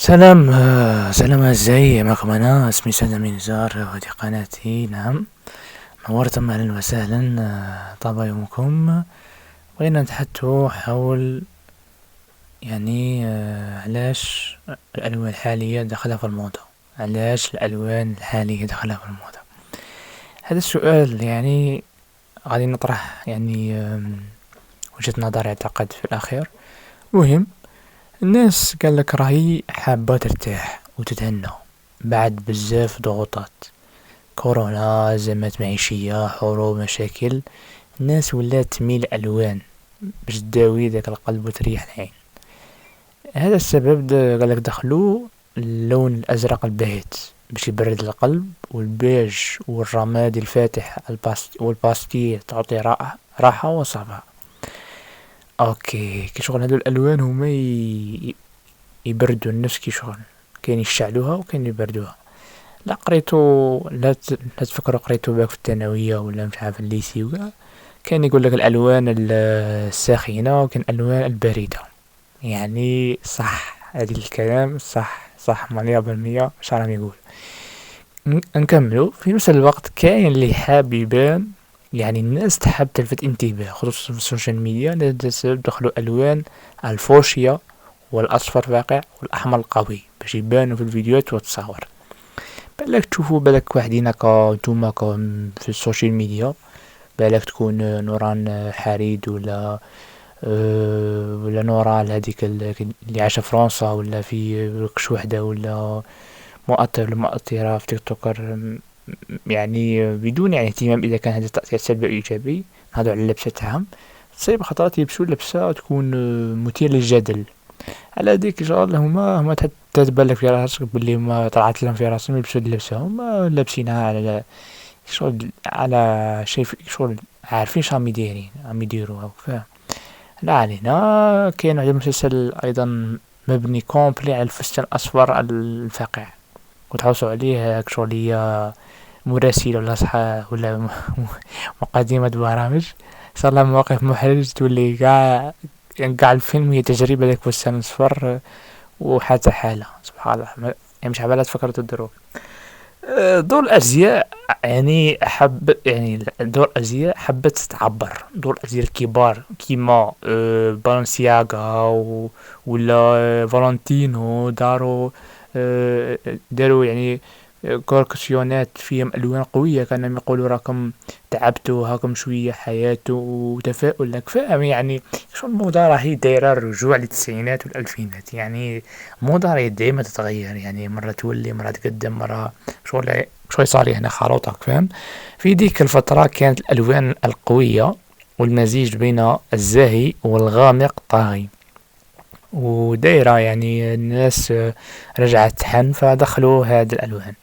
سلام سلام أعزائي، معكم أنا اسمي سلمى نزار وهذه قناتي. نعم، نورتم، أهلا وسهلا. طاب يومكم. بغينا نتحدثوا حول علاش الألوان الحالية دخلها في الموضة. علاش الألوان الحالية دخلها في الموضة؟ هذا السؤال غادي نطرح وجهة نظر، اعتقد في الأخير مهم. الناس قالك راهي حابة ترتاح وتتهنى بعد بزاف ضغوطات، كورونا، أزمات معيشية، حروب، مشاكل. الناس ولات تميل ألوان باش تداوي داك القلب وتريح العين. هذا السبب قالك دخلوا اللون الأزرق الباهت باش يبرد القلب، والبيج والرمادي الفاتح والباستي تعطي راحة وصفاء. اوكي، كي شغل هادو الالوان هما يبردوا النفس، كي شغل كاين يشعلوها وكاين يبردوها. لا قريتو، لا تفكروا قريتو باك في الثانويه ولا مش عارف الليسي وكاع. كان يقول لك الالوان الساخنه وكان الالوان البارده. صح، هذه الكلام صح 100%. مش راهم يقول. نكملوا في نفس الوقت. كاين اللي حاب يبان، الناس تحب تلفت انتباه، خصوصا في السوشيال ميديا. لهذا السبب دخلوا الوان الفوشيا والاصفر فاقع والاحمر القوي باش يبانوا في الفيديوهات والتصاور. بالك تشوفوا، بالك واحدين هكا نتوما في السوشيال ميديا، بالك تكون نوران حريد ولا ولا نورال هذيك اللي عايشه في فرنسا، ولا في كش وحده، ولا مؤثر ولا مؤثرة في تيك توكر، بدون اهتمام اذا كان هذا التأثير سلبي او ايجابي. هذا على اللبسة تاعهم. تصيب خطرات يلبسوا لبسة تكون مثير للجدل. على ديك شغل هما تتبان في راسك باللي ما طلعت لهم في راسهم يلبسوا اللبسة، هما لابسينها على شغل، على شيء شغل، عارفين شو عم يديروا فاهم. لا علينا. كاين واحد المسلسل ايضا مبني كومبلي على الفستان الاصفر الفاقع، وتحوسوا عليه هاك شغلية مراسل ولا صحة ولا مقدمة برامج. صار لها مواقف محرجة تولي قاع الفيلم هي تجربة لك فستان صفر وحتى حالة سبحان الله. مش عبالها تفكرت الدروب. دور الأزياء، دور الأزياء حبت تعبر. دور الأزياء الكبار كيما بالنسياغا ولا فالنتينو داروا كوركسيونات فيهم ألوان قوية، كانوا يقولوا راكم تعبتوا، هاكم شوية حياة وتفاؤل لك فاهم. شو الموضة راهي دايرة الرجوع للتسعينات والألفينات. موضة راهي دايما تتغير، مرة تولي مرة تقدم مرة شوي صار هنا خروطك فاهم. في ديك الفترة كانت الألوان القوية والمزيج بين الزاهي والغامق طاغي، ودايرة الناس رجعت تحن فدخلوا هذه الألوان.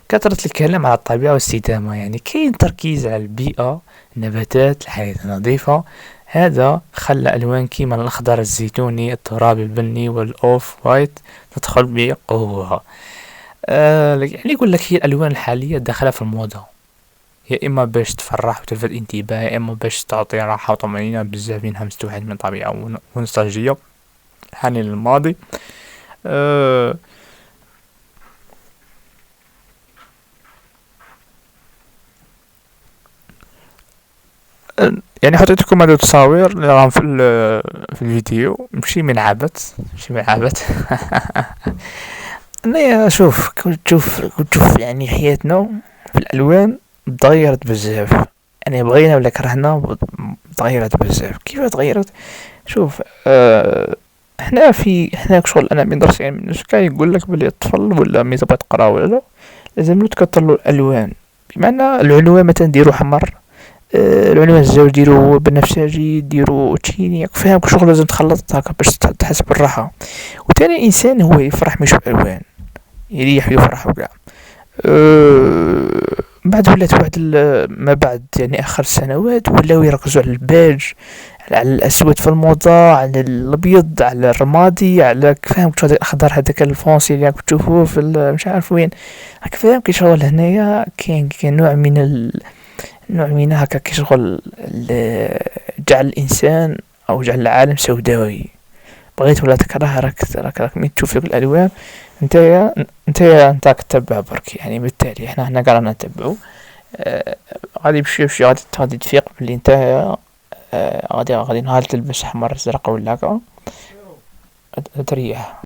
كثرة الكلام على الطبيعة والاستدامة، كاين تركيز على البيئة، النباتات، الحياة النظيفة. هذا خلى ألوان كيما الأخضر الزيتوني، الترابي، البني والأوف وايت تدخل بقوة. يقول لك هي الألوان الحالية داخلة في الموضة، يا إما باش تفرح وتلفت انتباه، يا إما باش تعطي راحة وطمأنينة. بزاف منها مستوحاة من طبيعة ونوستالجية حنين للماضي. أه حطيتكم هذه التصاوير اللي راهم في الفيديو. مشي من عبث. انا شوف، كنت تشوف حياتنا في الالوان تغيرت بزاف. بغينا ولا كرهنا تغيرت بزاف. كيف تغيرت؟ شوف، احنا شغل انا من درس من الناس كاع يقول لك بلي الطفل ولا مي تبغي تقرا ولا لا لازم له تكثر له الالوان. بمعنى العنوان مثلا ديرو حمر، العنوان الزوج ديرو بنفسجي، ديرو تشيني فاهم. شغل لازم تخلط هكا باش تحس بالراحه. وتاني الانسان هو يفرح مش بالوان، يريح ويفرح وكاع. بعد ولات واحد ما بعد اخر السنوات ولاو يركزوا على الباج، على الاسود في الموضة، على الابيض، على الرمادي، على فاهم هذاك الاخضر، هذاك الفونسي اللي راك تشوفوه في مش عارف وين راك فاهم. كي شغل هنايا كاين نوع من نوع من هكا كي شغل جعل الانسان او جعل العالم سوداوي. بغيت ولا تكره، راك ملي تشوف فيك الالوان انت كتبع برك يعني. بالتالي احنا قاعد نتبعو غادي بشوي بشوي غادي تفيق بلي انت غادي نهار تلبس احمر ازرق ولا هكا تريح.